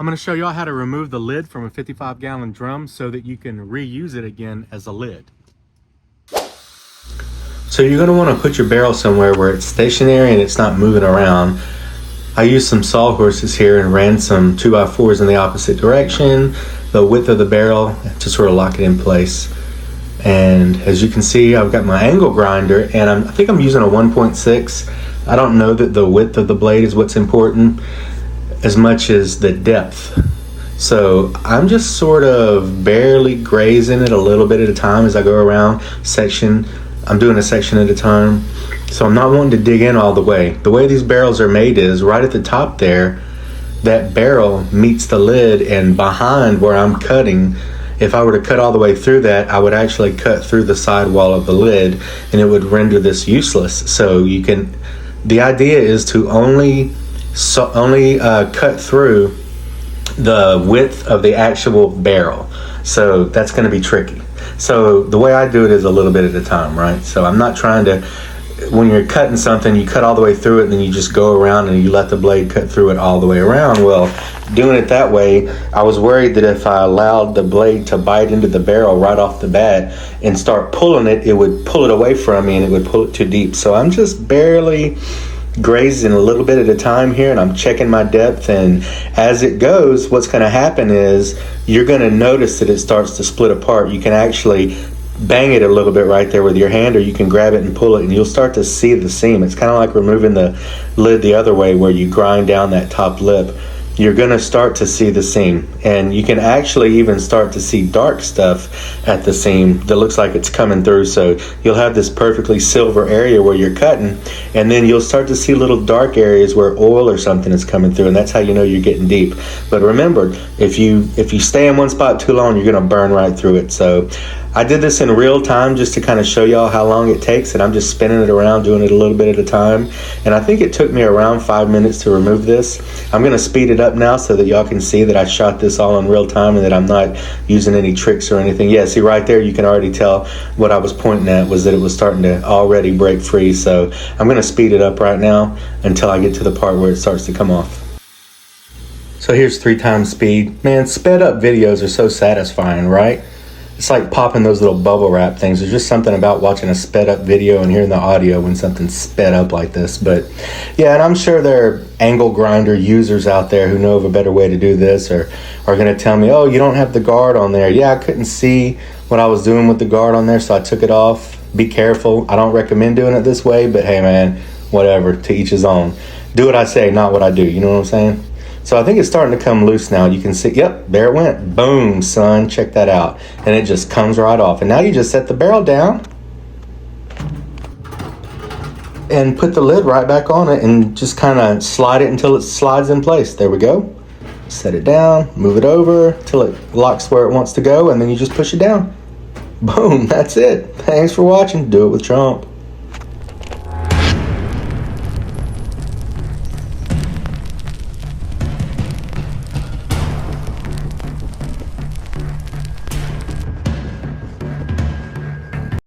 I'm going to show y'all how to remove the lid from a 55-gallon drum so that you can reuse it again as a lid. So you're going to want to put your barrel somewhere where it's stationary and it's not moving around. I used some sawhorses here and ran some 2x4s in the opposite direction, the width of the barrel, to sort of lock it in place. And as you can see, I've got my angle grinder, and I think I'm using a 1.6. I don't know that the width of the blade is what's important as much as the depth. So I'm just sort of barely grazing it a little bit at a time as I go around section. I'm doing a section at a time. So I'm not wanting to dig in all the way. The way these barrels are made is right at the top there, that barrel meets the lid, and behind where I'm cutting, if I were to cut all the way through that, I would actually cut through the sidewall of the lid and it would render this useless. So you can, the idea is to only cut through the width of the actual barrel. So that's going to be tricky. So the way I do it is a little bit at a time, right? So I'm not trying to, when you're cutting something, you cut all the way through it and then you just go around and you let the blade cut through it all the way around. Well, doing it that way, I was worried that if I allowed the blade to bite into the barrel right off the bat and start pulling it, it would pull it away from me and it would pull it too deep. So I'm just barely grazing a little bit at a time here, and I'm checking my depth, and as it goes, what's going to happen is you're going to notice that it starts to split apart. You can actually bang it a little bit right there with your hand, or you can grab it and pull it and you'll start to see the seam. It's kind of like removing the lid the other way where you grind down that top lip. You're going to start to see the seam, and you can actually even start to see dark stuff at the seam that looks like it's coming through. So you'll have this perfectly silver area where you're cutting, and then you'll start to see little dark areas where oil or something is coming through, and that's how you know you're getting deep. But remember, if you stay in one spot too long, you're going to burn right through it. So I did this in real time just to kind of show y'all how long it takes, and I'm just spinning it around, doing it a little bit at a time. And I think it took me around 5 minutes to remove this. I'm going to speed it up now so that y'all can see that I shot this all in real time and that I'm not using any tricks or anything. Yeah, see right there, you can already tell what I was pointing at was that it was starting to already break free. So I'm going to speed it up right now until I get to the part where it starts to come off. So here's 3 times speed. Man, sped up videos are so satisfying, right? It's like popping those little bubble wrap things. There's just something about watching a sped up video and hearing the audio when something's sped up like this. But yeah, and I'm sure there are angle grinder users out there who know of a better way to do this, or are going to tell me, oh, you don't have the guard on there. Yeah, I couldn't see what I was doing with the guard on there, so I took it off. Be careful. I don't recommend doing it this way, but hey man, whatever, to each his own. Do what I say, not what I do. You know what I'm saying? So I think it's starting to come loose now. You can see, yep, there it went. Boom, son, check that out. And it just comes right off. And now you just set the barrel down and put the lid right back on it and just kind of slide it until it slides in place. There we go. Set it down, move it over till it locks where it wants to go, and then you just push it down. Boom, that's it. Thanks for watching. Do it with Trump.